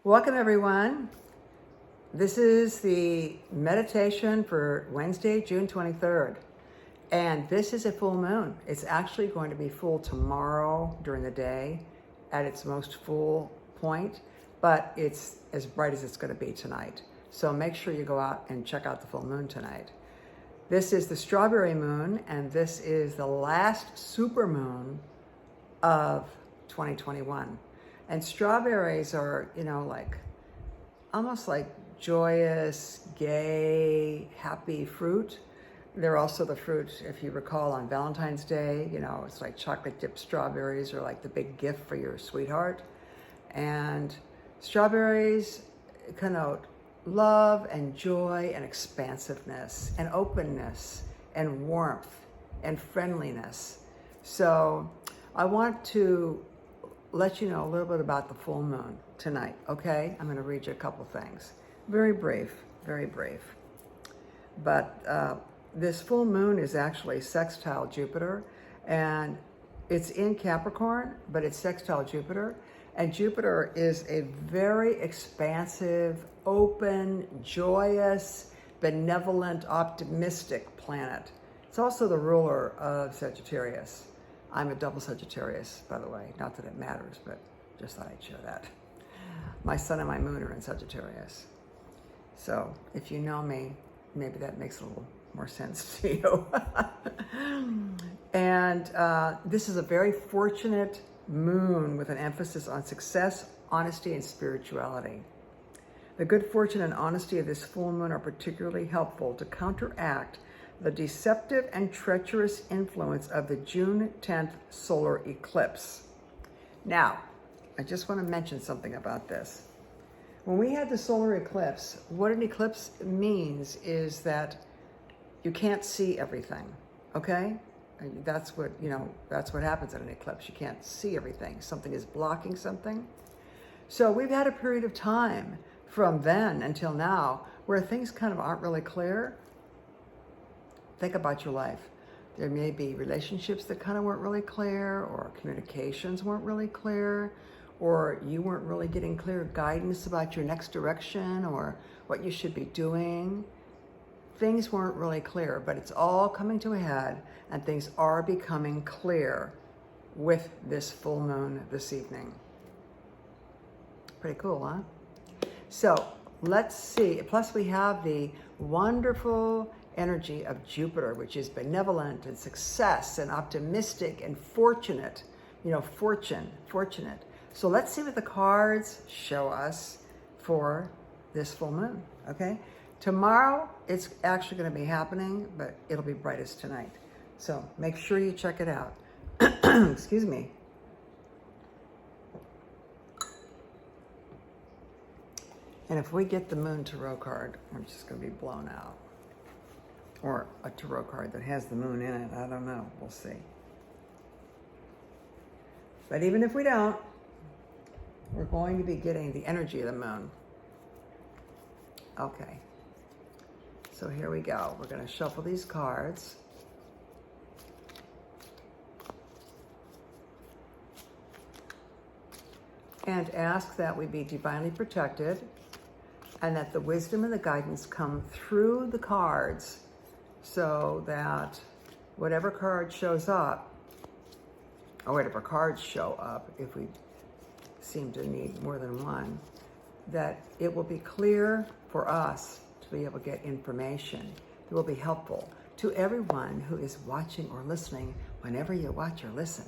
Welcome, everyone. This is the meditation for Wednesday, June 23rd. And this is a full moon. It's actually going to be full tomorrow during the day at its most full point, but it's as bright as it's going to be tonight. So make sure you go out and check out the full moon tonight. This is the strawberry moon, and this is the last super moon of 2021. And strawberries are, like almost like joyous, gay, happy fruit. They're also the fruit, if you recall, on Valentine's Day. It's like chocolate dipped strawberries are like the big gift for your sweetheart. And strawberries connote love and joy and expansiveness and openness and warmth and friendliness. So I want to let you know a little bit about the full moon tonight, okay? I'm going to read you a couple things. Very brief, very brief. But this full moon is actually sextile Jupiter, and it's in Capricorn, but it's sextile Jupiter. And Jupiter is a very expansive, open, joyous, benevolent, optimistic planet. It's also the ruler of Sagittarius. I'm a double Sagittarius, by the way. Not that it matters, but just thought I'd share that. My sun and my moon are in Sagittarius. So if you know me, maybe that makes a little more sense to you. And this is a very fortunate moon with an emphasis on success, honesty, and spirituality. The good fortune and honesty of this full moon are particularly helpful to counteract the deceptive and treacherous influence of the June 10th solar eclipse. Now, I just want to mention something about this. When we had the solar eclipse, what an eclipse means is that you can't see everything, okay? And that's what happens in an eclipse. You can't see everything. Something is blocking something. So we've had a period of time from then until now where things kind of aren't really clear. Think about your life. There may be relationships that kind of weren't really clear, or communications weren't really clear, or you weren't really getting clear guidance about your next direction or what you should be doing. Things weren't really clear, but it's all coming to a head, and things are becoming clear with this full moon this evening. Pretty cool, huh? So let's see. Plus we have the wonderful energy of Jupiter, which is benevolent and success and optimistic and fortunate, fortunate. So let's see what the cards show us for this full moon, okay? Tomorrow, it's actually going to be happening, but it'll be brightest tonight. So make sure you check it out. Excuse me. And if we get the Moon Tarot card, I'm just going to be blown out. Or a tarot card that has the moon in it. I don't know. We'll see. But even if we don't, we're going to be getting the energy of the moon. Okay. So here we go. We're going to shuffle these cards. And ask that we be divinely protected, and that the wisdom and the guidance come through the cards, so that whatever card shows up, or whatever cards show up, if we seem to need more than one, that it will be clear for us to be able to get information that will be helpful to everyone who is watching or listening, whenever you watch or listen.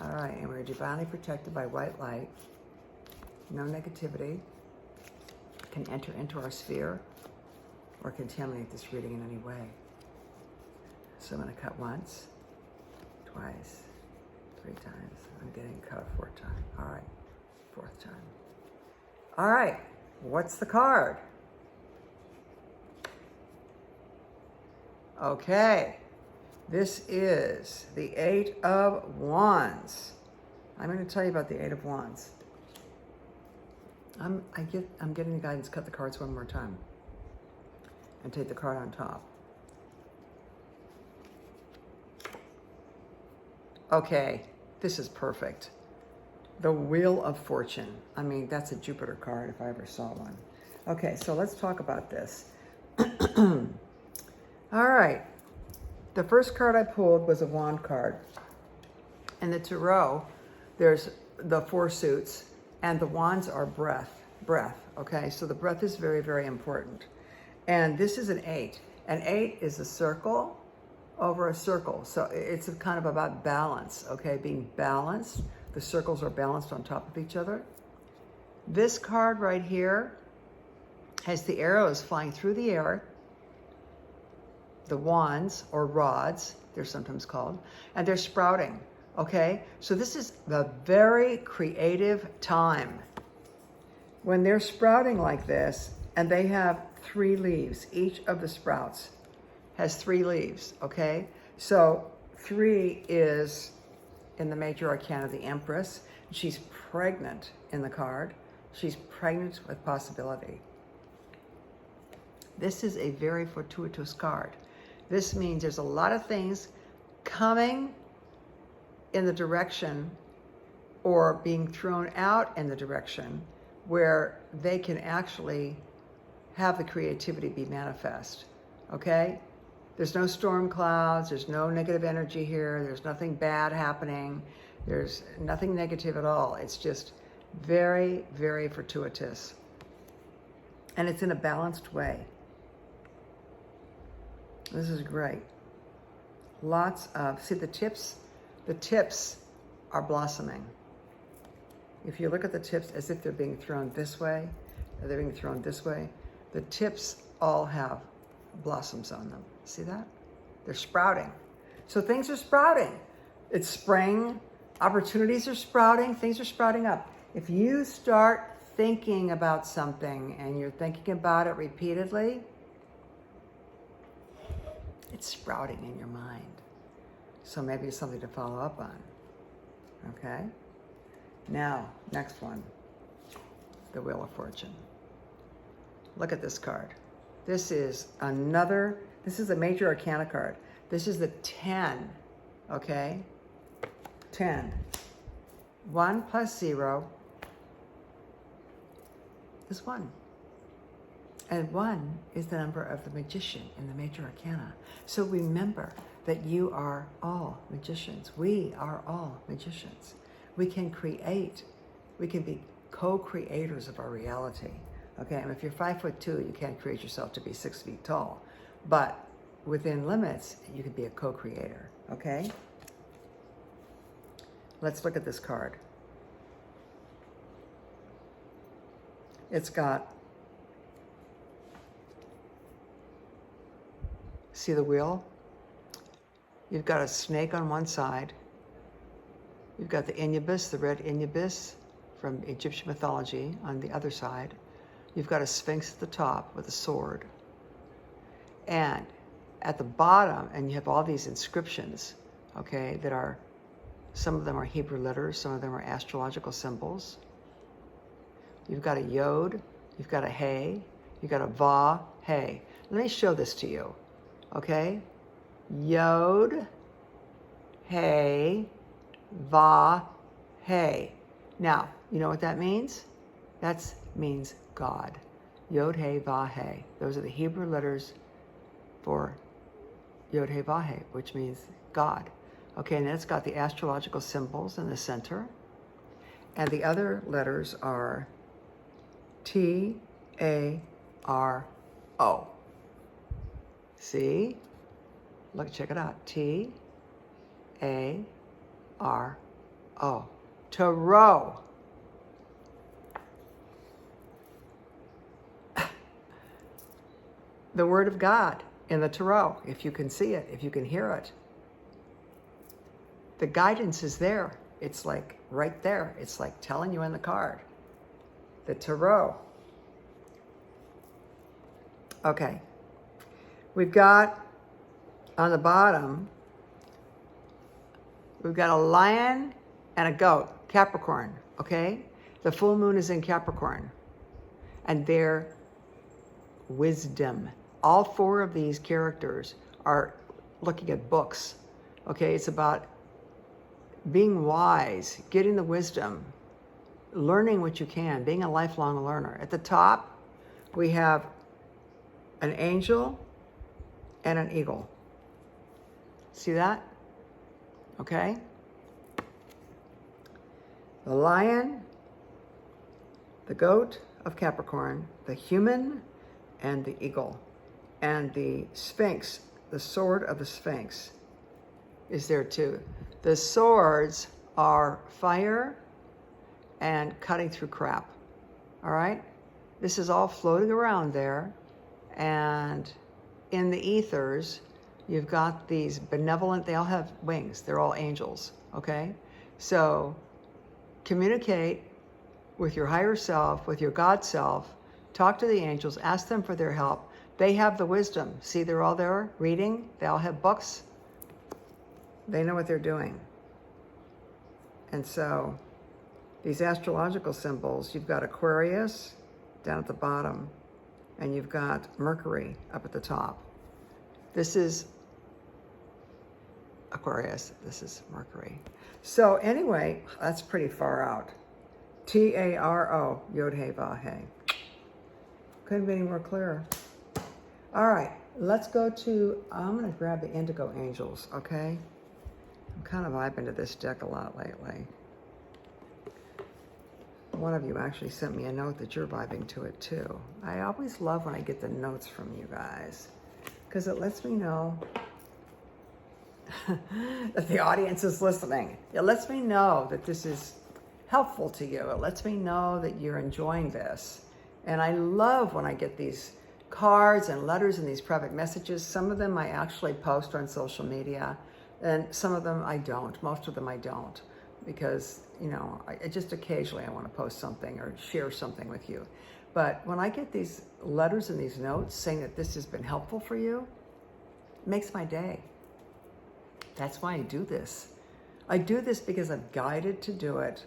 All right, and we're divinely protected by white light. No negativity can enter into our sphere or contaminate this reading in any way. So I'm going to cut once, twice, 3 times. I'm getting cut a 4th time. All right, 4th time. All right, what's the card? Okay, this is the 8 of Wands. I'm going to tell you about the 8 of Wands. I'm getting the guidance, cut the cards one more time. And take the card on top. Okay, this is perfect. The Wheel of Fortune. I mean, that's a Jupiter card if I ever saw one. Okay, so let's talk about this. All right. The first card I pulled was a wand card. In the tarot, there's the four suits, and the wands are breath. Okay, so the breath is very, very important. And this is an 8. An 8 is a circle over a circle. So it's kind of about balance, okay? Being balanced. The circles are balanced on top of each other. This card right here has the arrows flying through the air, the wands or rods, they're sometimes called, and they're sprouting, okay? So this is a very creative time. When they're sprouting like this, and they have 3 leaves, each of the sprouts has 3 leaves, okay? So 3 is in the major arcana, the Empress. She's pregnant in the card. She's pregnant with possibility. This is a very fortuitous card. This means there's a lot of things coming in the direction or being thrown out in the direction where they can actually have the creativity be manifest, okay? There's no storm clouds, there's no negative energy here, there's nothing bad happening, there's nothing negative at all. It's just very, very fortuitous. And it's in a balanced way. This is great. Lots of, see the tips are blossoming. If you look at the tips as if they're being thrown this way, or they're being thrown this way, the tips all have blossoms on them. See that? They're sprouting. So things are sprouting. It's spring. Opportunities are sprouting. Things are sprouting up. If you start thinking about something and you're thinking about it repeatedly, it's sprouting in your mind. So maybe it's something to follow up on. Okay? Now, next one. The Wheel of Fortune. Look at this card. This is a major arcana card. This is the 10, okay? 10. 1 plus 0 is 1. And 1 is the number of the magician in the major arcana. So remember that you are all magicians. We are all magicians. We can create. We can be co-creators of our reality. Okay, and if you're 5'2", you can't create yourself to be 6 feet tall. But within limits, you can be a co-creator, okay? Let's look at this card. It's got, see the wheel? You've got a snake on one side. You've got the incubus, the red incubus from Egyptian mythology on the other side. You've got a sphinx at the top with a sword. And at the bottom, and you have all these inscriptions, okay, that are, some of them are Hebrew letters, some of them are astrological symbols. You've got a yod, you've got a hey, you've got a va, hey. Let me show this to you, okay? Yod, hey, va, hey. Now, you know what that means? That means God. Yod, hey, va, hey. Those are the Hebrew letters for Yod, hey, va, hey, which means God. Okay, and then it's got the astrological symbols in the center. And the other letters are T, A, R, O. See? Look, check it out. T, A, R, O. Tarot. The Word of God in the Tarot, if you can see it, if you can hear it. The guidance is there. It's like right there. It's like telling you in the card. The Tarot. Okay. We've got on the bottom, we've got a lion and a goat, Capricorn, okay? The full moon is in Capricorn. And their wisdom. All 4 of these characters are looking at books, okay? It's about being wise, getting the wisdom, learning what you can, being a lifelong learner. At the top, we have an angel and an eagle. See that? Okay? The lion, the goat of Capricorn, the human, and the eagle. And the Sphinx, the sword of the Sphinx, is there too. The swords are fire and cutting through crap. All right? This is all floating around there. And in the ethers, you've got these benevolent, they all have wings. They're all angels. Okay? So communicate with your higher self, with your God self. Talk to the angels. Ask them for their help. They have the wisdom. See, they're all there reading. They all have books. They know what they're doing. And so these astrological symbols, you've got Aquarius down at the bottom, and you've got Mercury up at the top. This is Aquarius. This is Mercury. So anyway, that's pretty far out. T-A-R-O, Yod-He-Va-He. Couldn't be any more clear. All right, let's go to, I'm going to grab the Indigo Angels, okay? I'm kind of vibing to this deck a lot lately. One of you actually sent me a note that you're vibing to it too. I always love when I get the notes from you guys, because it lets me know that the audience is listening. It lets me know that this is helpful to you. It lets me know that you're enjoying this. And I love when I get these cards and letters and these private messages. Some of them I actually post on social media, and some of them I don't. Most of them I don't, because, you know, I just occasionally I want to post something or share something with you. But when I get these letters and these notes saying that this has been helpful for you, it makes my day. That's why I do this. I do this because I'm guided to do it,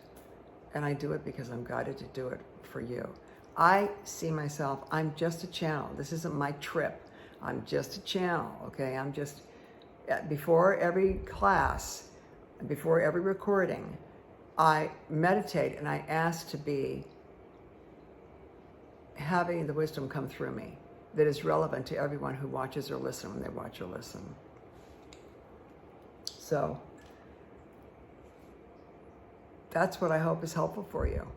and I do it because I'm guided to do it for you. I see myself, I'm just a channel. This isn't my trip. I'm just a channel, okay? I'm just, before every class, before every recording, I meditate and I ask to be having the wisdom come through me that is relevant to everyone who watches or listens when they watch or listen. So that's what I hope is helpful for you.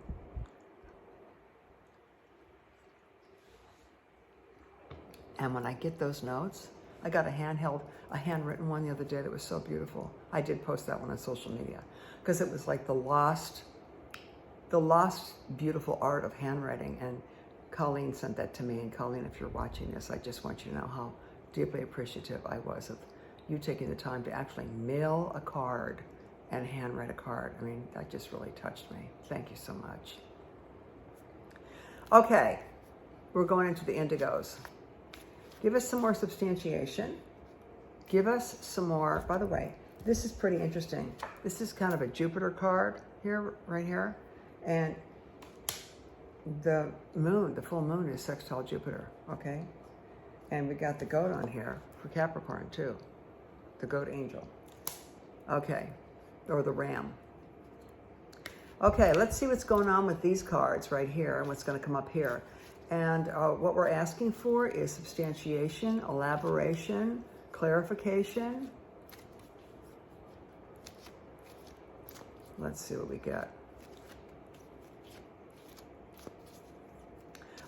And when I get those notes, I got a handwritten one the other day that was so beautiful. I did post that one on social media because it was like the lost beautiful art of handwriting. And Colleen sent that to me. And Colleen, if you're watching this, I just want you to know how deeply appreciative I was of you taking the time to actually mail a card and handwrite a card. I mean, that just really touched me. Thank you so much. Okay, we're going into the indigos. Give us some more substantiation. Give us some more, by the way, this is pretty interesting. This is kind of a Jupiter card here, right here. And the moon, the full moon is sextile Jupiter, okay? And we got the goat on here for Capricorn too. The goat angel. Okay, or the ram. Okay, let's see what's going on with these cards right here and what's going to come up here. And what we're asking for is substantiation, elaboration, clarification. Let's see what we get.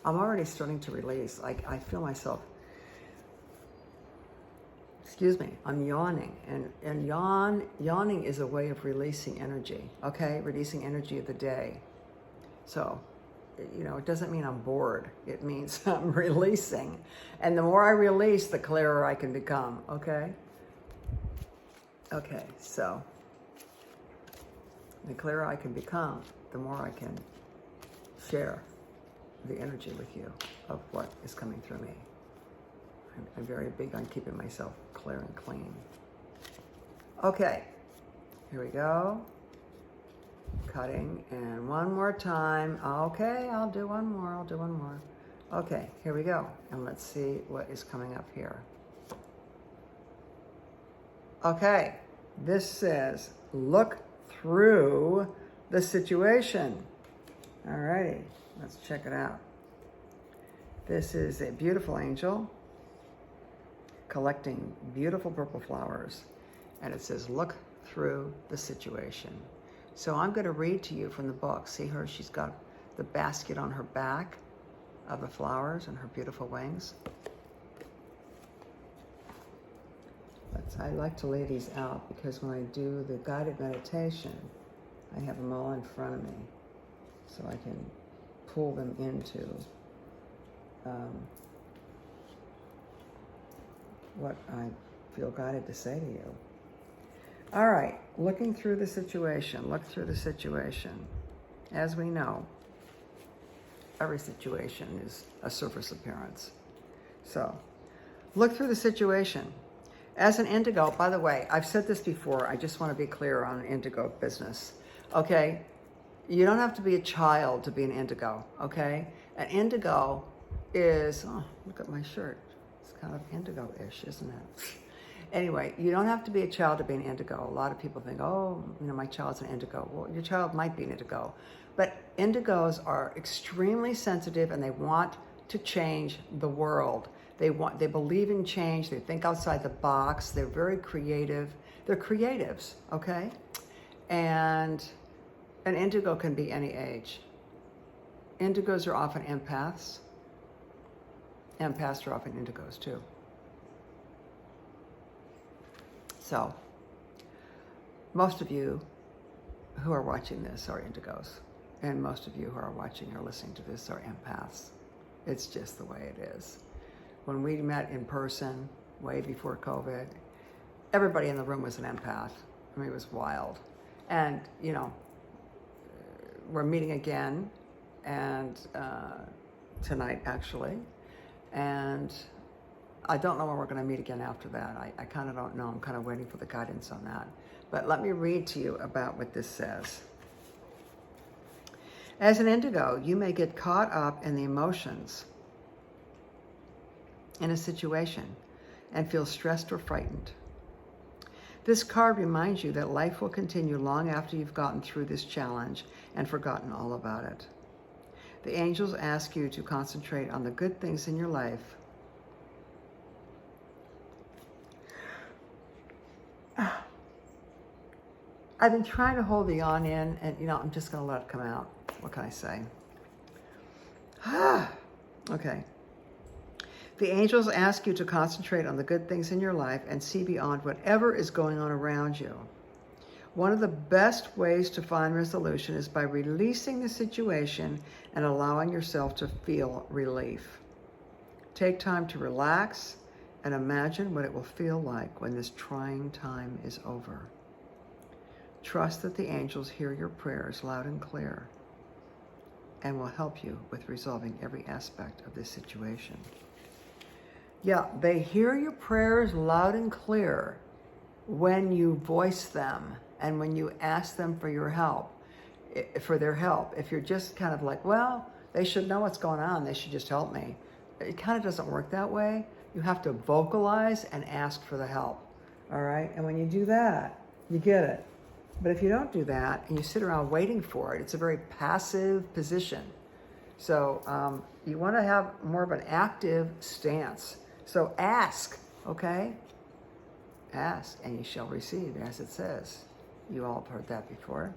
I'm already starting to release. I feel myself, excuse me, I'm yawning. And yawning is a way of releasing energy, okay? Releasing energy of the day. So, you know, it doesn't mean I'm bored. It means I'm releasing. And the more I release, the clearer I can become, okay? Okay, so the clearer I can become, the more I can share the energy with you of what is coming through me. I'm very big on keeping myself clear and clean. Okay, here we go. Cutting, and one more time. Okay, I'll do one more. Okay, here we go. And let's see what is coming up here. Okay, this says, look through the situation. Alrighty, let's check it out. This is a beautiful angel collecting beautiful purple flowers. And it says, look through the situation. So I'm going to read to you from the book. See her? She's got the basket on her back of the flowers and her beautiful wings. I like to lay these out because when I do the guided meditation, I have them all in front of me so I can pull them into what I feel guided to say to you. All right, looking through the situation. Look through the situation. As we know, every situation is a surface appearance. So, look through the situation. As an indigo, by the way, I've said this before, I just want to be clear on indigo business. Okay? You don't have to be a child to be an indigo, okay? An indigo is, oh, look at my shirt. It's kind of indigo-ish, isn't it? Anyway, you don't have to be a child to be an indigo. A lot of people think, oh, my child's an indigo. Well, your child might be an indigo. But indigos are extremely sensitive and they want to change the world. They believe in change. They think outside the box. They're very creative. They're creatives, okay? And an indigo can be any age. Indigos are often empaths. Empaths are often indigos too. So, most of you who are watching this are indigos, and most of you who are watching or listening to this are empaths. It's just the way it is. When we met in person, way before COVID, everybody in the room was an empath. I mean, it was wild. And, we're meeting again, and tonight, actually, and I don't know when we're going to meet again after that. I kind of don't know. I'm kind of waiting for the guidance on that. But let me read to you about what this says. As an indigo, you may get caught up in the emotions in a situation and feel stressed or frightened. This card reminds you that life will continue long after you've gotten through this challenge and forgotten all about it. The angels ask you to concentrate on the good things in your life I've been trying to hold the yawn in, and I'm just going to let it come out. What can I say? Okay. The angels ask you to concentrate on the good things in your life and see beyond whatever is going on around you. One of the best ways to find resolution is by releasing the situation and allowing yourself to feel relief. Take time to relax and imagine what it will feel like when this trying time is over. Trust that the angels hear your prayers loud and clear and will help you with resolving every aspect of this situation. Yeah, they hear your prayers loud and clear when you voice them and when you ask them for your help, for their help. If you're just kind of like, well, they should know what's going on, they should just help me. It kind of doesn't work that way. You have to vocalize and ask for the help, all right? And when you do that, you get it. But if you don't do that and you sit around waiting for it, it's a very passive position. So you want to have more of an active stance. So ask, okay? Ask and you shall receive, as it says. You all have heard that before.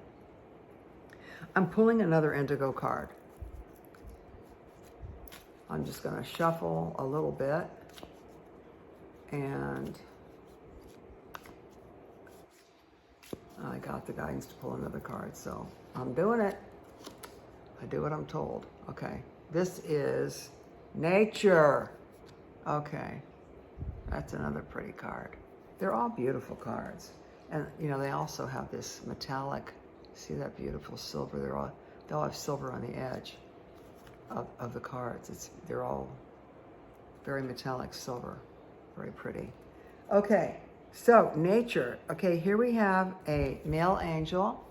I'm pulling another indigo card. I'm just going to shuffle a little bit. And I got the guidance to pull another card, so I'm doing it. I do what I'm told. Okay, this is nature. Okay, that's another pretty card. They're all beautiful cards. And, they also have this metallic, see that beautiful silver? They all have silver on the edge of the cards. They're all very metallic silver. Very pretty. Okay, so nature. Okay, here we have a male angel,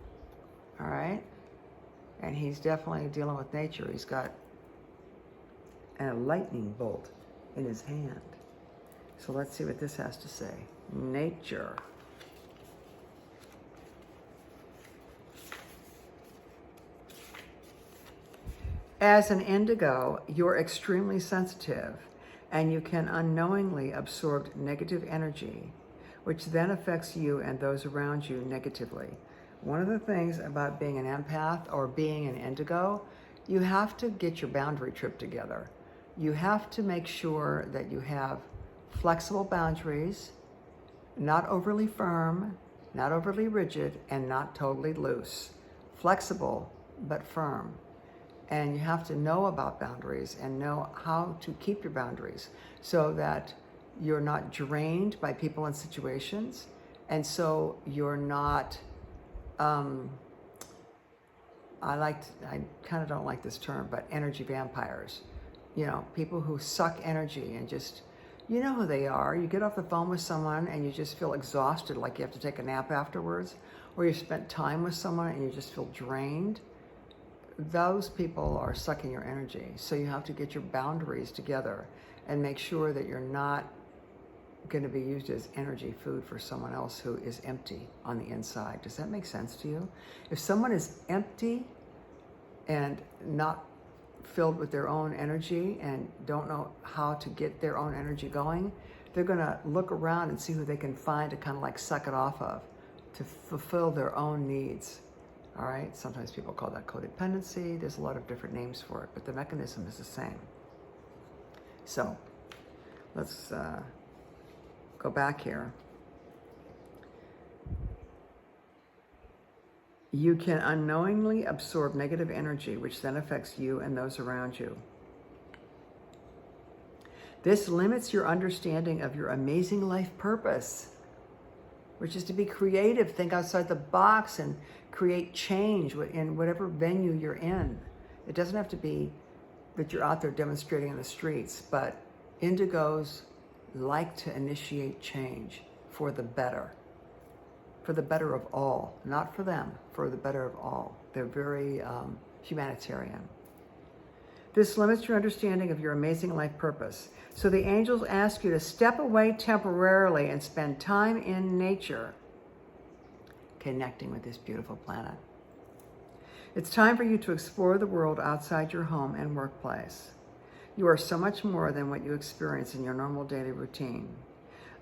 all right? And he's definitely dealing with nature. He's got a lightning bolt in his hand. So let's see what this has to say. Nature. As an indigo, you're extremely sensitive and you can unknowingly absorb negative energy, which then affects you and those around you negatively. One of the things about being an empath or being an indigo, you have to get your boundary trip together. You have to make sure that you have flexible boundaries, not overly firm, not overly rigid, and not totally loose. Flexible, but firm. And you have to know about boundaries and know how to keep your boundaries so that you're not drained by people and situations. And so you're not, I kind of don't like this term, but energy vampires. You know, people who suck energy and just, you know who they are. You get off the phone with someone and you just feel exhausted, like you have to take a nap afterwards, or you spent time with someone and you just feel drained. Those people are sucking your energy. So you have to get your boundaries together and make sure that you're not going to be used as energy food for someone else who is empty on the inside. Does that make sense to you? If someone is empty and not filled with their own energy and don't know how to get their own energy going, they're going to look around and see who they can find to kind of like suck it off of, to fulfill their own needs. All right, sometimes people call that codependency. There's a lot of different names for it, but the mechanism is the same. So let's go back here. You can unknowingly absorb negative energy, which then affects you and those around you. This limits your understanding of your amazing life purpose, which is to be creative, think outside the box, and create change in whatever venue you're in. It doesn't have to be that you're out there demonstrating in the streets, but indigos like to initiate change for the better of all, not for them, for the better of all. They're very humanitarian. This limits your understanding of your amazing life purpose. So the angels ask you to step away temporarily and spend time in nature, connecting with this beautiful planet. It's time for you to explore the world outside your home and workplace. You are so much more than what you experience in your normal daily routine.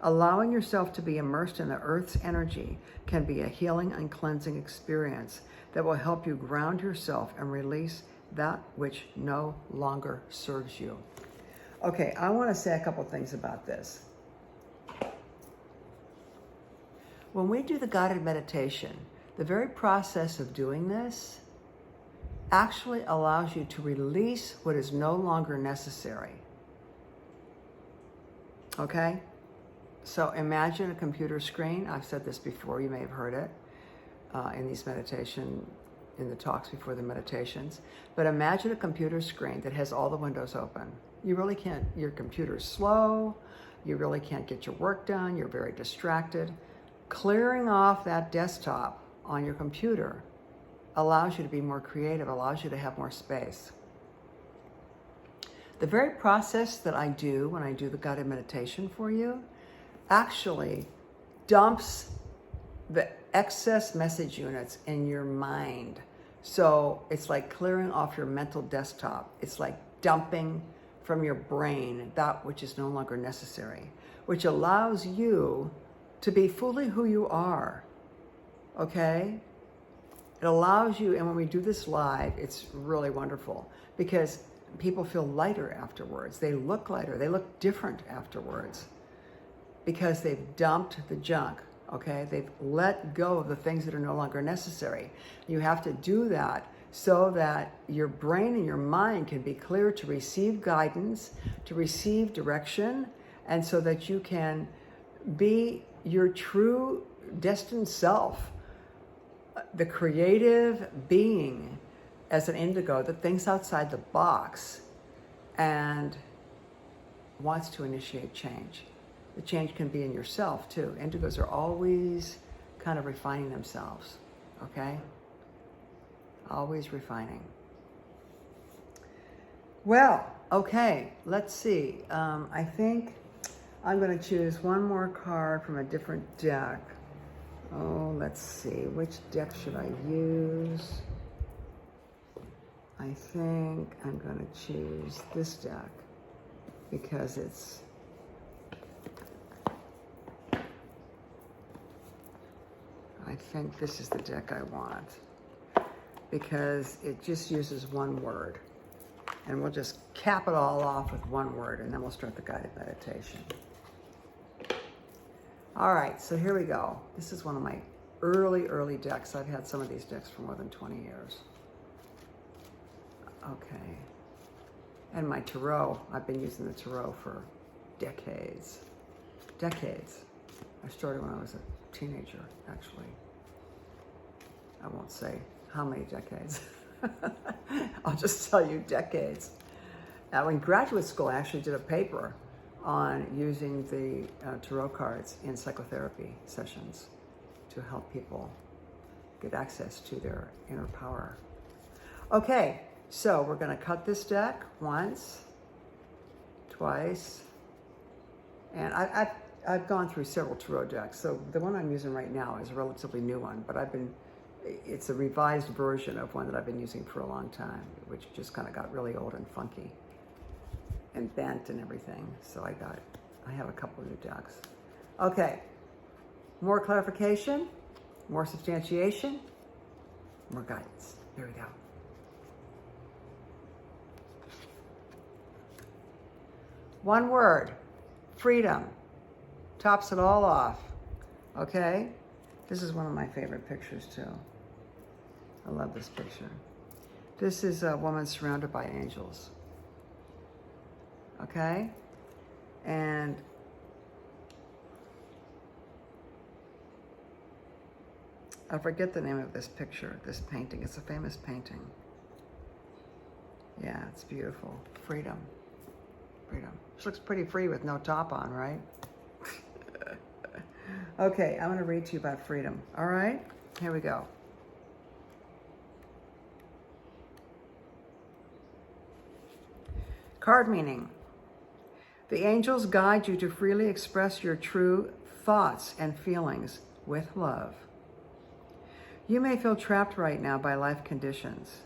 Allowing yourself to be immersed in the Earth's energy can be a healing and cleansing experience that will help you ground yourself and release that which no longer serves you. Okay, I want to say a couple things about this. When we do the guided meditation, the very process of doing this actually allows you to release what is no longer necessary. Okay? So imagine a computer screen. I've said this before, you may have heard it in these in the talks before the meditations. But imagine a computer screen that has all the windows open. You really can't, your computer's slow, you really can't get your work done, you're very distracted. Clearing off that desktop on your computer allows you to be more creative, allows you to have more space. The very process that I do when I do the guided meditation for you actually dumps the excess message units in your mind. So it's like clearing off your mental desktop. It's like dumping from your brain that which is no longer necessary, which allows you to be fully who you are, okay? It allows you, and when we do this live, it's really wonderful because people feel lighter afterwards. They look lighter, they look different afterwards because they've dumped the junk, okay? They've let go of the things that are no longer necessary. You have to do that so that your brain and your mind can be clear to receive guidance, to receive direction, and so that you can be your true destined self, the creative being as an indigo that thinks outside the box and wants to initiate change. The change can be in yourself too. Indigos are always kind of refining themselves, okay? Always refining. Well, okay, let's see. I think I'm going to choose one more card from a different deck. Oh, let's see. Which deck should I use? I think I'm going to choose this deck because it's I think this is the deck I want because it just uses one word. And we'll just cap it all off with one word, and then we'll start the guided meditation. All right, so here we go. This is one of my early decks. I've had some of these decks for more than 20 years. Okay. And my tarot, I've been using the tarot for decades. Decades. I started when I was a teenager, actually. I won't say how many decades. I'll just tell you decades. Now, in graduate school, I actually did a paper on using the tarot cards in psychotherapy sessions to help people get access to their inner power. Okay, so we're going to cut this deck once, twice, and I've gone through several tarot decks. So the one I'm using right now is a relatively new one, but it's a revised version of one that I've been using for a long time, which just kind of got really old and funky and bent and everything. So I have a couple of new decks. Okay, more clarification, more substantiation, more guidance. Here we go. One word, freedom, tops it all off, okay? This is one of my favorite pictures too. I love this picture. This is a woman surrounded by angels, okay? And I forget the name of this picture, this painting. It's a famous painting. Yeah, it's beautiful. Freedom. Freedom. She looks pretty free with no top on, right? Okay, I'm going to read to you about freedom. All right? Here we go. Card meaning. The angels guide you to freely express your true thoughts and feelings with love. You may feel trapped right now by life conditions.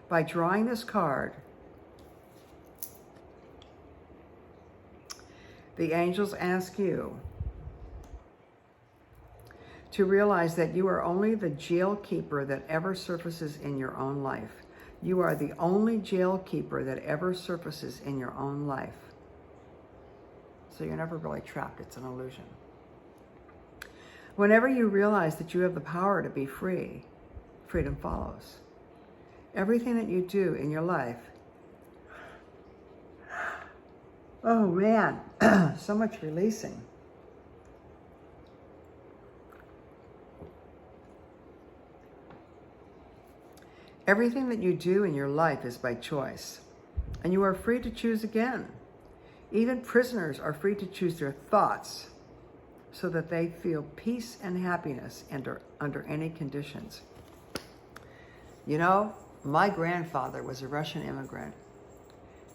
By drawing this card, the angels ask you to realize that you are only the jail keeper that ever surfaces in your own life. You are the only jail keeper that ever surfaces in your own life. So you're never really trapped. It's an illusion. Whenever you realize that you have the power to be free, freedom follows. Everything that you do in your life, oh man, so much releasing. Everything that you do in your life is by choice, and you are free to choose again. Even prisoners are free to choose their thoughts so that they feel peace and happiness under any conditions. You know, my grandfather was a Russian immigrant.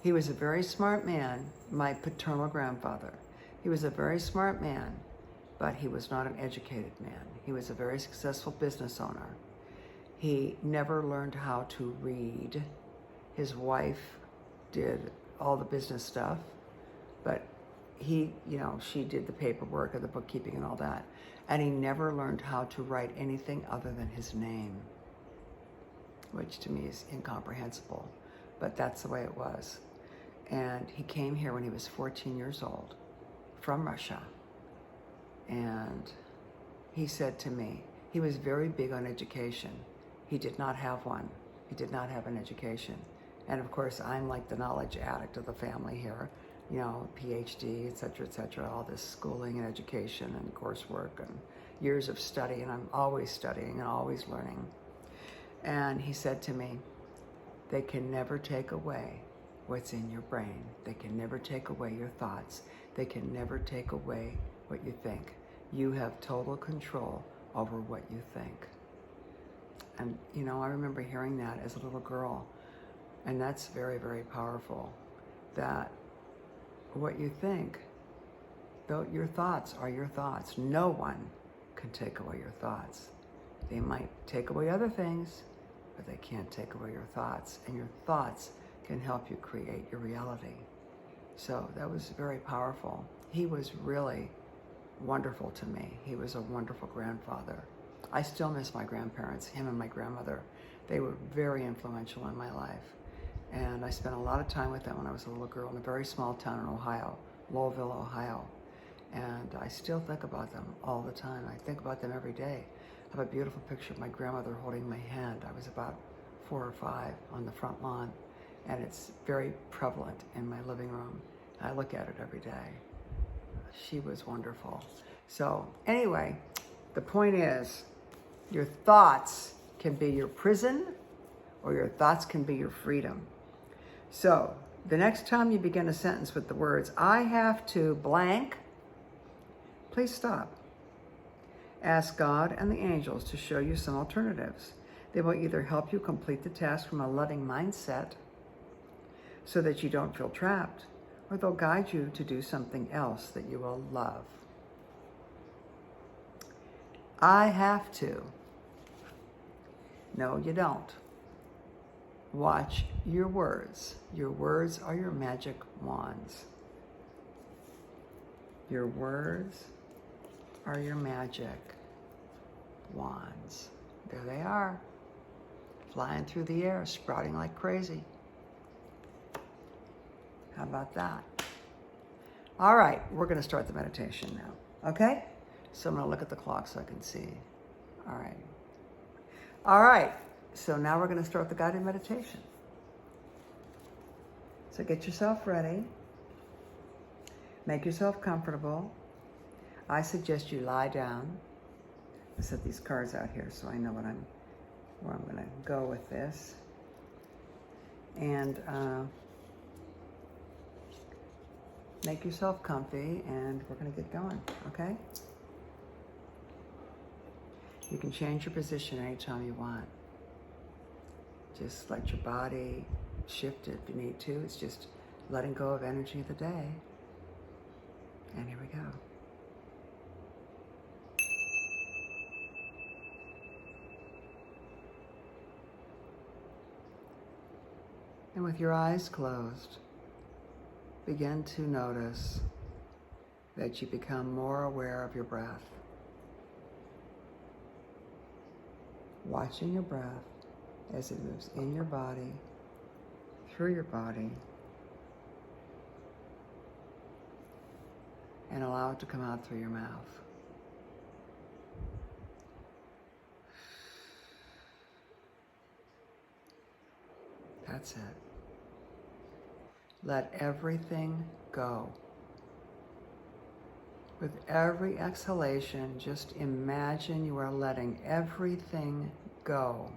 He was a very smart man, my paternal grandfather. He was a very smart man, but he was not an educated man. He was a very successful business owner. He never learned how to read. His wife did all the business stuff, but he, she did the paperwork and the bookkeeping and all that. And he never learned how to write anything other than his name, which to me is incomprehensible, but that's the way it was. And he came here when he was 14 years old from Russia. And he said to me, he was very big on education. He did not have one. He did not have an education. And of course, I'm like the knowledge addict of the family here, PhD, et cetera, all this schooling and education and coursework and years of study, and I'm always studying and always learning. And he said to me, they can never take away what's in your brain. They can never take away your thoughts. They can never take away what you think. You have total control over what you think. And, I remember hearing that as a little girl. And that's very, very powerful. That what you think, though your thoughts are your thoughts. No one can take away your thoughts. They might take away other things, but they can't take away your thoughts, and your thoughts can help you create your reality. So that was very powerful. He was really wonderful to me. He was a wonderful grandfather. I still miss my grandparents, him and my grandmother. They were very influential in my life. And I spent a lot of time with them when I was a little girl in a very small town in Ohio, Lowville, Ohio. And I still think about them all the time. I think about them every day. I have a beautiful picture of my grandmother holding my hand. I was about 4 or 5 on the front lawn, and it's very prevalent in my living room. I look at it every day. She was wonderful. So anyway, the point is, your thoughts can be your prison, or your thoughts can be your freedom. So the next time you begin a sentence with the words, I have to blank, please stop. Ask God and the angels to show you some alternatives. They will either help you complete the task from a loving mindset so that you don't feel trapped, or they'll guide you to do something else that you will love. I have to. No, you don't. Watch your words. Your words are your magic wands. Your words are your magic wands. There they are, flying through the air, sprouting like crazy. How about that? All right, we're going to start the meditation now, okay? So I'm going to look at the clock so I can see. All right. All right, so now we're going to start the guided meditation. So get yourself ready. Make yourself comfortable. I suggest you lie down. I set these cards out here so I know where I'm going to go with this. And make yourself comfy, and we're going to get going, okay? You can change your position anytime you want. Just let your body shift if you need to. It's just letting go of energy of the day. And here we go. And with your eyes closed, begin to notice that you become more aware of your breath. Watching your breath as it moves in your body, through your body, and allow it to come out through your mouth. That's it. Let everything go. With every exhalation, just imagine you are letting everything go.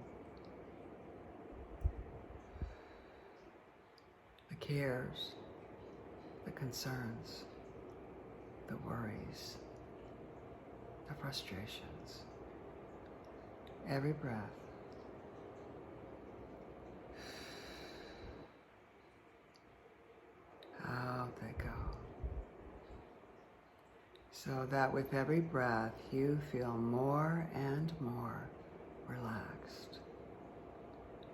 The cares, the concerns, the worries, the frustrations. Every breath. Out they go. So that with every breath, you feel more and more relaxed,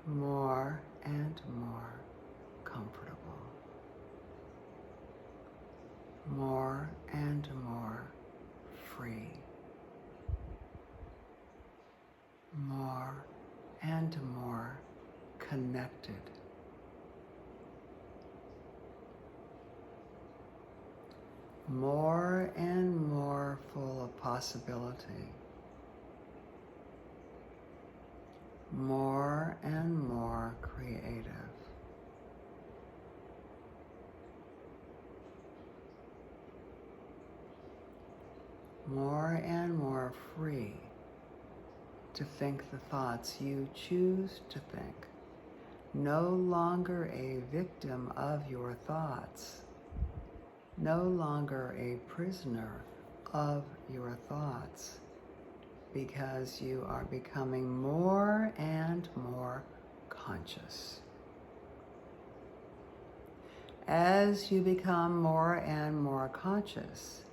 more and more comfortable, more and more free, more and more connected. More and more full of possibility. More and more creative. More and more free to think the thoughts you choose to think. No longer a victim of your thoughts. No longer a prisoner of your thoughts, because you are becoming more and more conscious. As you become more and more conscious,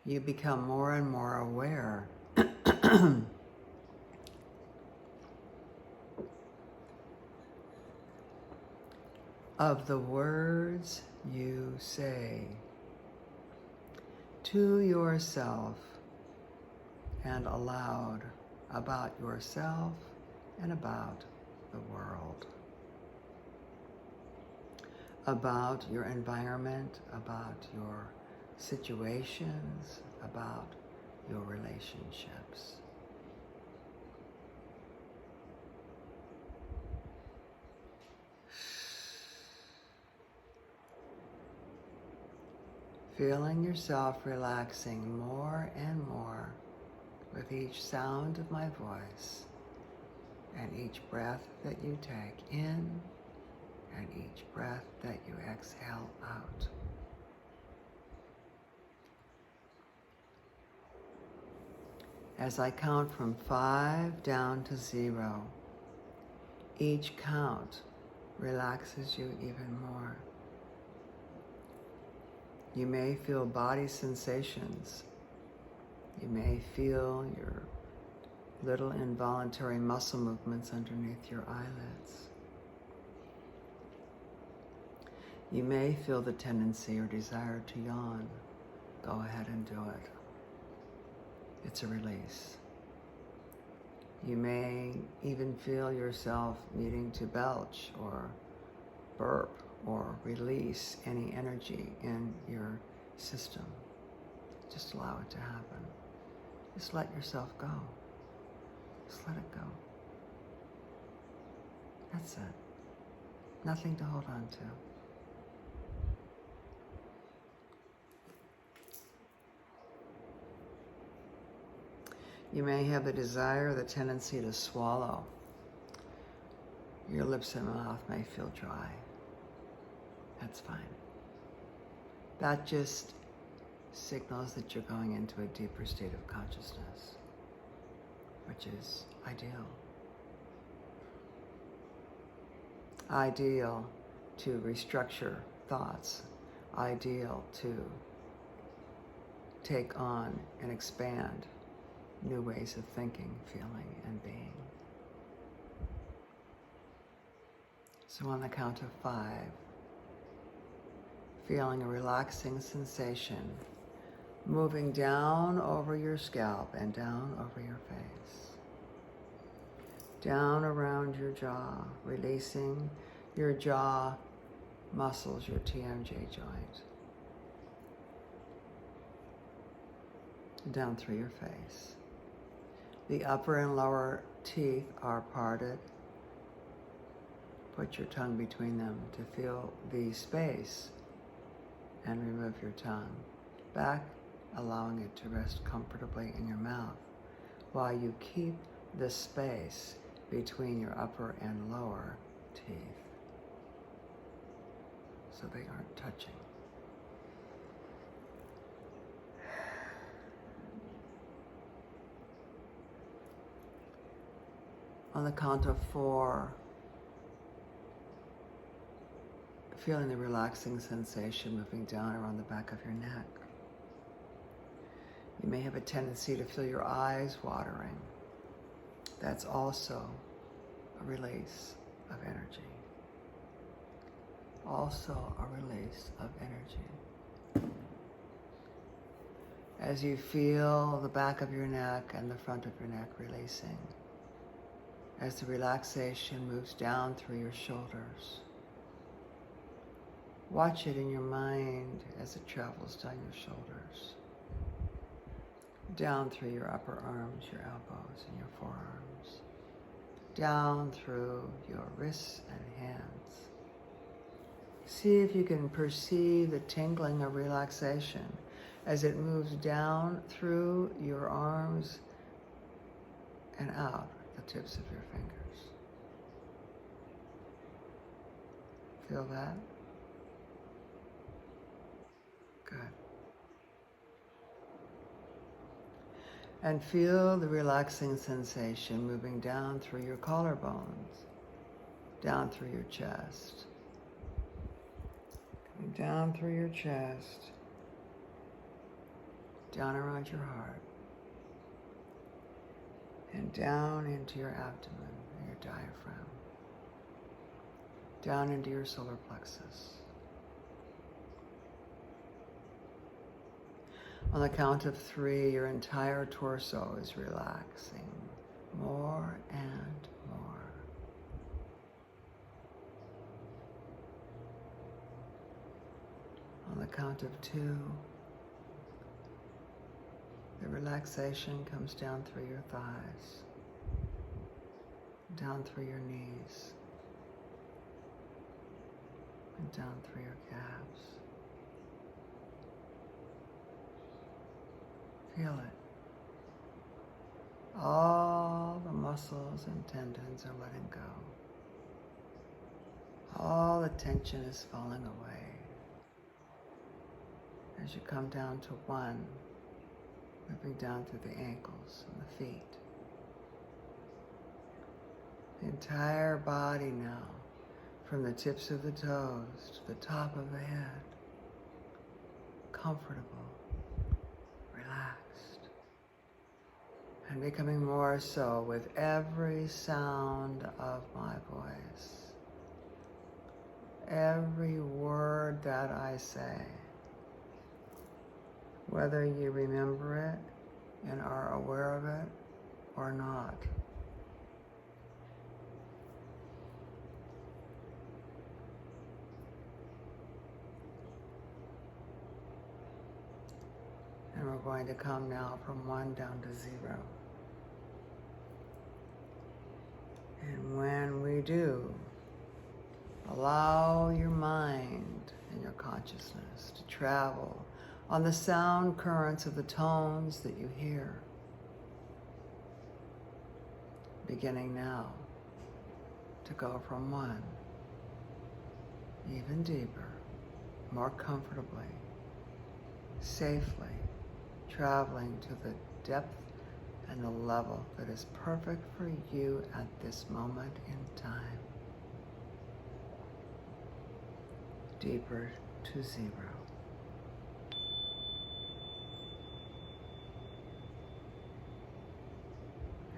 you become more and more aware of the words you say to yourself and aloud about yourself and about the world, about your environment, about your situations, about your relationships. Feeling yourself relaxing more and more with each sound of my voice and each breath that you take in and each breath that you exhale out. As I count from 5 down to 0, each count relaxes you even more. You may feel body sensations. You may feel your little involuntary muscle movements underneath your eyelids. You may feel the tendency or desire to yawn. Go ahead and do it. It's a release. You may even feel yourself needing to belch or burp or release any energy in your system. Just allow it to happen. Just let yourself go. Just let it go. That's it. Nothing to hold on to. You may have the desire, the tendency to swallow. Your lips and mouth may feel dry. That's fine. That just signals that you're going into a deeper state of consciousness, which is ideal. Ideal to restructure thoughts. Ideal to take on and expand new ways of thinking, feeling, and being. So on the count of 5, feeling a relaxing sensation moving down over your scalp and down over your face, down around your jaw, releasing your jaw muscles, your TMJ joint, down through your face. The upper and lower teeth are parted. Put your tongue between them to feel the space and remove your tongue back, allowing it to rest comfortably in your mouth while you keep the space between your upper and lower teeth so they aren't touching. On the count of 4, feeling the relaxing sensation moving down around the back of your neck. You may have a tendency to feel your eyes watering. That's also a release of energy. Also a release of energy. As you feel the back of your neck and the front of your neck releasing, as the relaxation moves down through your shoulders, watch it in your mind as it travels down your shoulders, down through your upper arms, your elbows, and your forearms, down through your wrists and hands. See if you can perceive the tingling of relaxation as it moves down through your arms and out the tips of your fingers. Feel that? Good. And feel the relaxing sensation moving down through your collarbones, down through your chest, coming down through your chest, down around your heart, and down into your abdomen, your diaphragm, down into your solar plexus. On the count of 3, your entire torso is relaxing more and more. On the count of 2, the relaxation comes down through your thighs, down through your knees, and down through your calves. Feel it. All the muscles and tendons are letting go. All the tension is falling away. As you come down to 1, moving down through the ankles and the feet. The entire body now, from the tips of the toes to the top of the head, comfortable, relaxed, and becoming more so with every sound of my voice, every word that I say, whether you remember it and are aware of it or not. And we're going to come now from 1 down to 0. And when we do, allow your mind and your consciousness to travel on the sound currents of the tones that you hear. Beginning now to go from 1, even deeper, more comfortably, safely, traveling to the depth and the level that is perfect for you at this moment in time. Deeper to 0.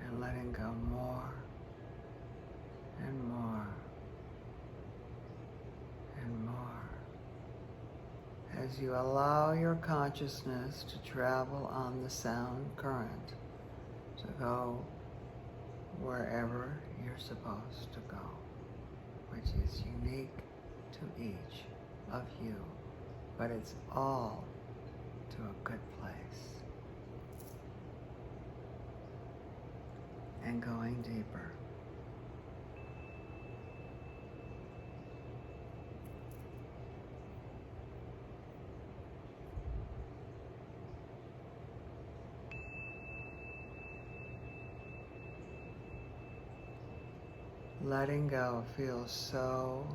And letting go more and more and more as you allow your consciousness to travel on the sound current to go wherever you're supposed to go, which is unique to each of you, but it's all to a good place. And going deeper. Letting go feels so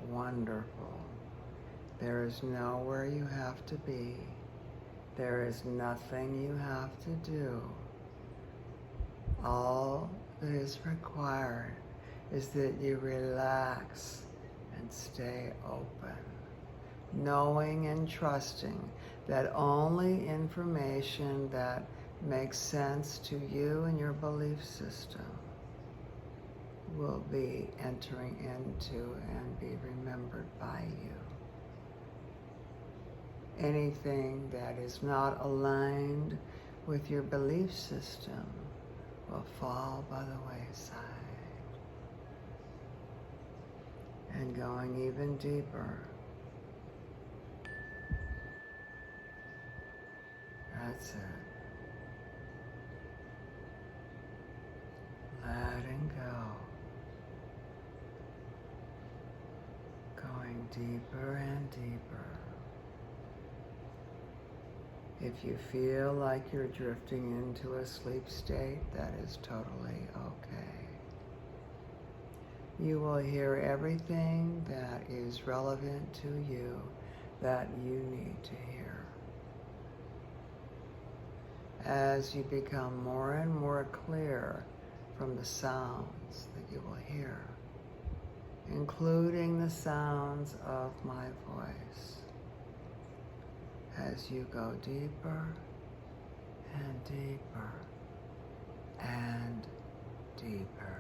wonderful. There is nowhere you have to be. There is nothing you have to do. All that is required is that you relax and stay open, knowing and trusting that only information that makes sense to you and your belief system will be entering into and be remembered by you. Anything that is not aligned with your belief system will fall by the wayside. And going even deeper, that's it. Letting go. Going deeper and deeper. If you feel like you're drifting into a sleep state, that is totally okay. You will hear everything that is relevant to you that you need to hear. As you become more and more clear from the sounds that you will hear, including the sounds of my voice, as you go deeper and deeper and deeper.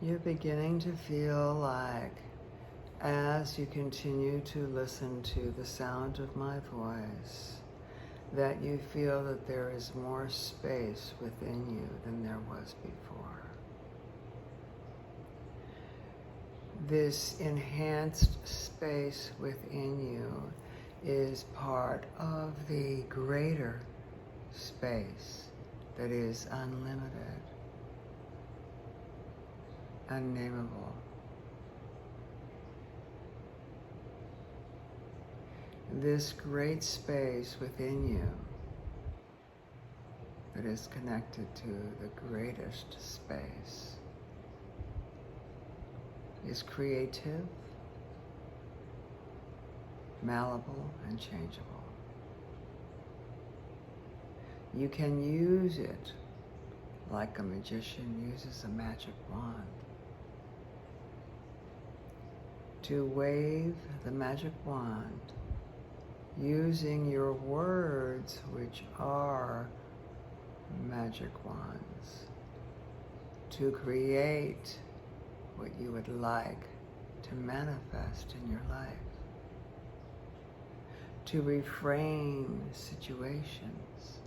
You're beginning to feel like, as you continue to listen to the sound of my voice, that you feel that there is more space within you than there was before. This enhanced space within you is part of the greater space that is unlimited, unnameable. This great space within you that is connected to the greatest space is creative, malleable, and changeable. You can use it like a magician uses a magic wand to wave the magic wand using your words, which are magic wands, to create what you would like to manifest in your life, to reframe situations,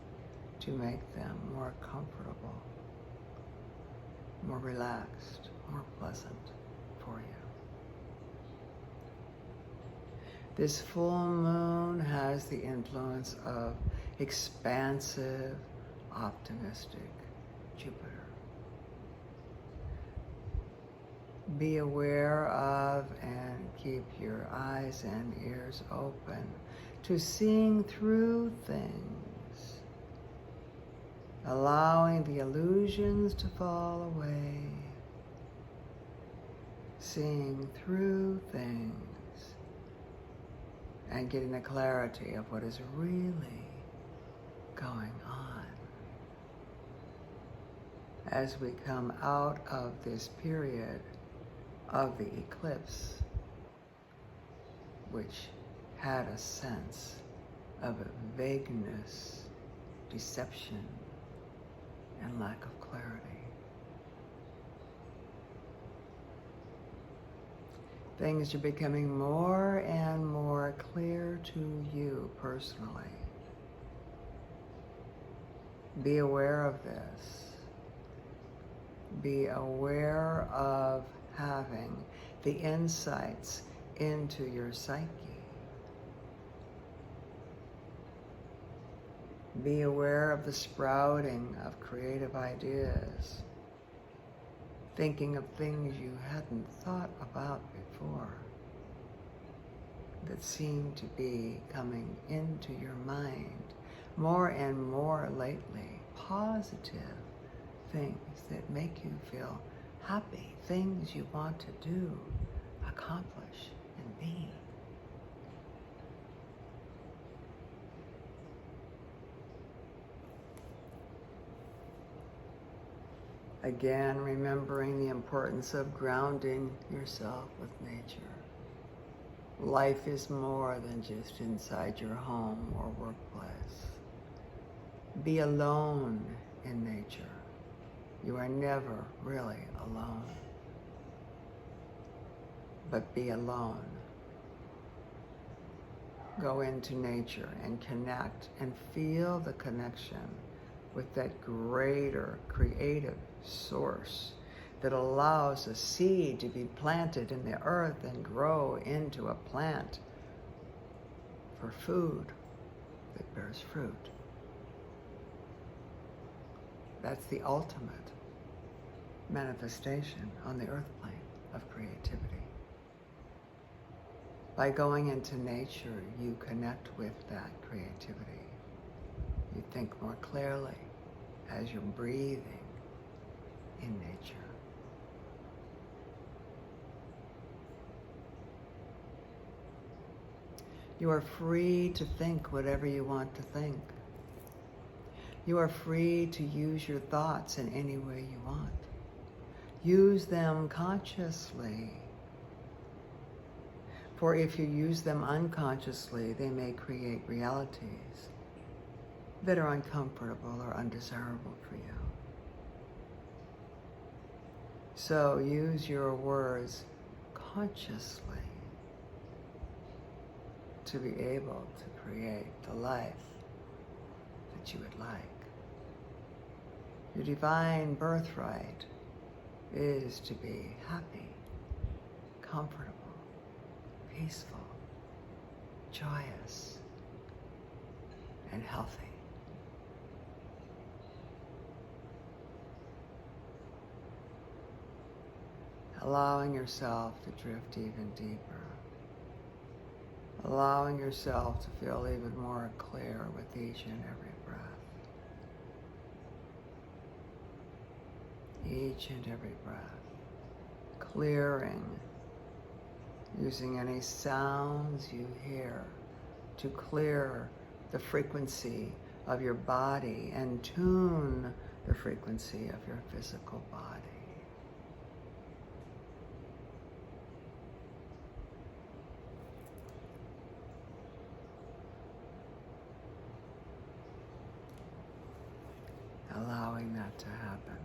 to make them more comfortable, more relaxed, more pleasant for you. This full moon has the influence of expansive, optimistic Jupiter. Be aware of and keep your eyes and ears open to seeing through things, allowing the illusions to fall away, seeing through things, and getting the clarity of what is really going on. As we come out of this period of the eclipse, which had a sense of vagueness, deception, and lack of clarity. Things are becoming more and more clear to you personally. Be aware of this. Be aware of having the insights into your psyche. Be aware of the sprouting of creative ideas, thinking of things you hadn't thought about before that seem to be coming into your mind more and more lately. Positive things that make you feel happy, things you want to do, accomplish, and be. Again, remembering the importance of grounding yourself with nature. Life is more than just inside your home or workplace. Be alone in nature. You are never really alone. But be alone. Go into nature and connect and feel the connection with that greater creative source that allows a seed to be planted in the earth and grow into a plant for food that bears fruit. That's the ultimate manifestation on the earth plane of creativity. By going into nature, you connect with that creativity. You think more clearly as you're breathing in nature. You are free to think whatever you want to think. You are free to use your thoughts in any way you want. Use them consciously. For if you use them unconsciously, they may create realities that are uncomfortable or undesirable for you. So use your words consciously to be able to create the life that you would like. Your divine birthright is to be happy, comfortable, peaceful, joyous, and healthy. Allowing yourself to drift even deeper. Allowing yourself to feel even more clear with each and every breath. Each and every breath. Clearing, using any sounds you hear to clear the frequency of your body and tune the frequency of your physical body. Allowing that to happen.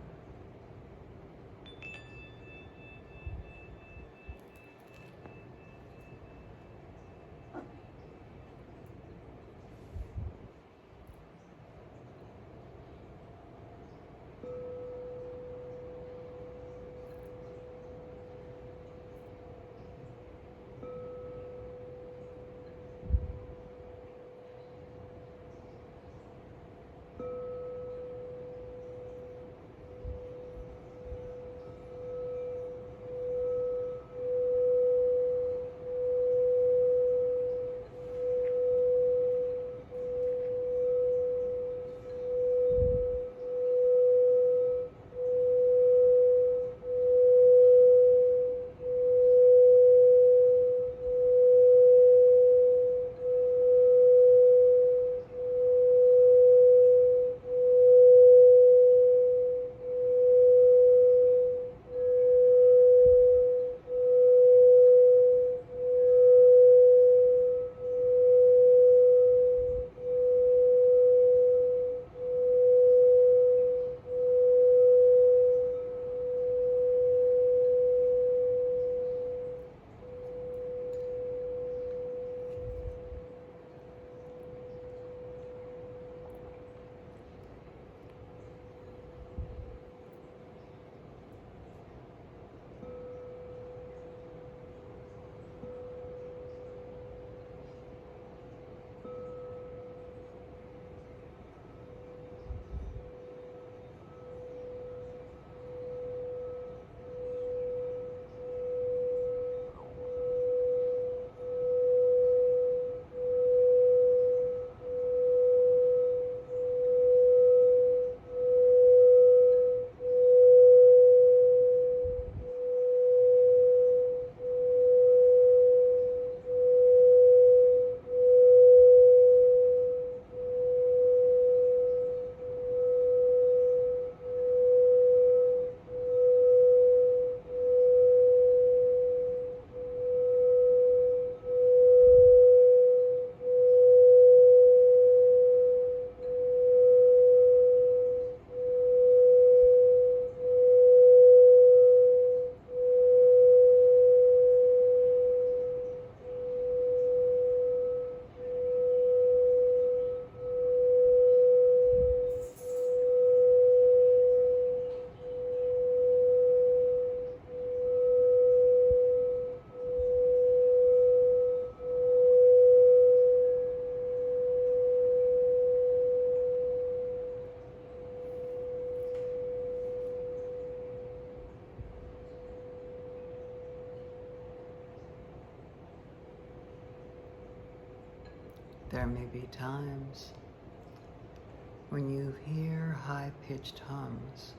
There may be times when you hear high-pitched hums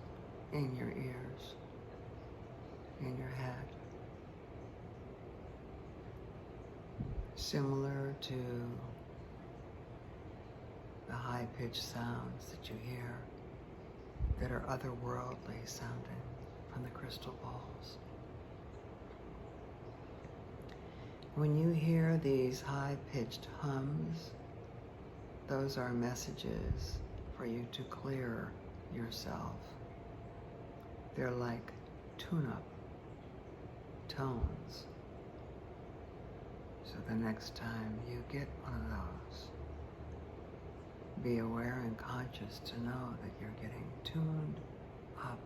in your ears, in your head. Similar to the high-pitched sounds that you hear that are otherworldly sounding from the crystal balls. When you hear these high-pitched hums, those are messages for you to clear yourself. They're like tune-up tones. So the next time you get one of those, be aware and conscious to know that you're getting tuned up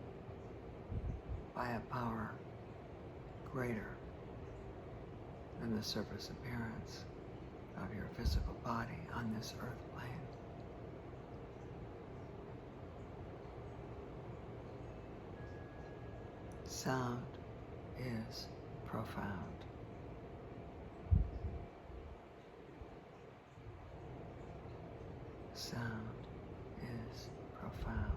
by a power greater than the surface appearance of your physical body on this earth plane. Sound is profound. Sound is profound.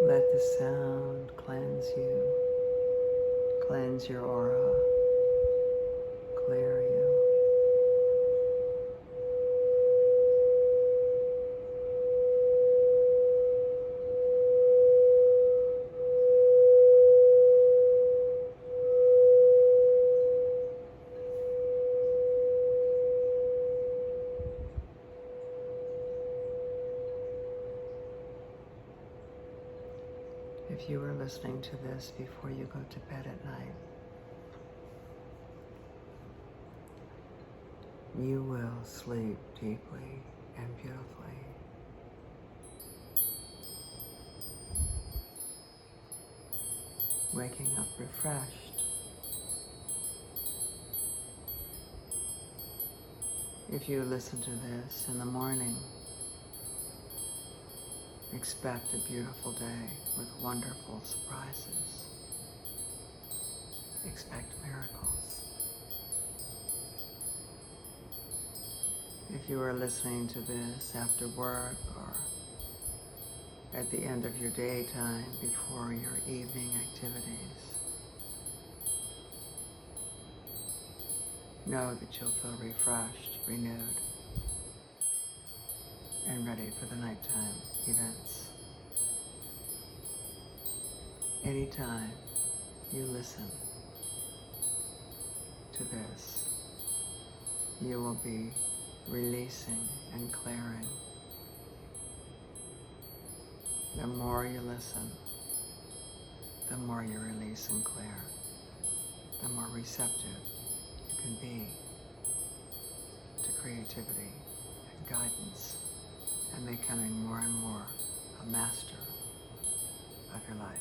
Let the sound cleanse you, cleanse your aura, clear you. If you are listening to this before you go to bed at night, you will sleep deeply and beautifully. Waking up refreshed. If you listen to this in the morning, expect a beautiful day with wonderful surprises. Expect miracles. If you are listening to this after work or at the end of your daytime before your evening activities, know that you'll feel refreshed, renewed, and ready for the nighttime events. Anytime you listen to this, you will be releasing and clearing. The more you listen, the more you release and clear, the more receptive you can be to creativity and guidance, and becoming more and more a master of your life.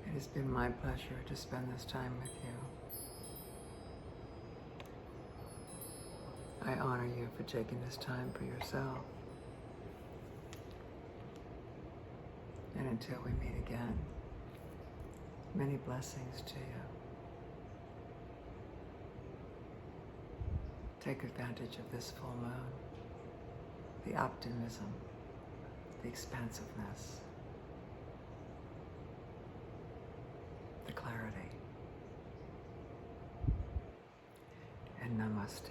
It has been my pleasure to spend this time with you. I honor you for taking this time for yourself. And until we meet again, many blessings to you. Take advantage of this full moon, the optimism, the expansiveness, the clarity, and namaste.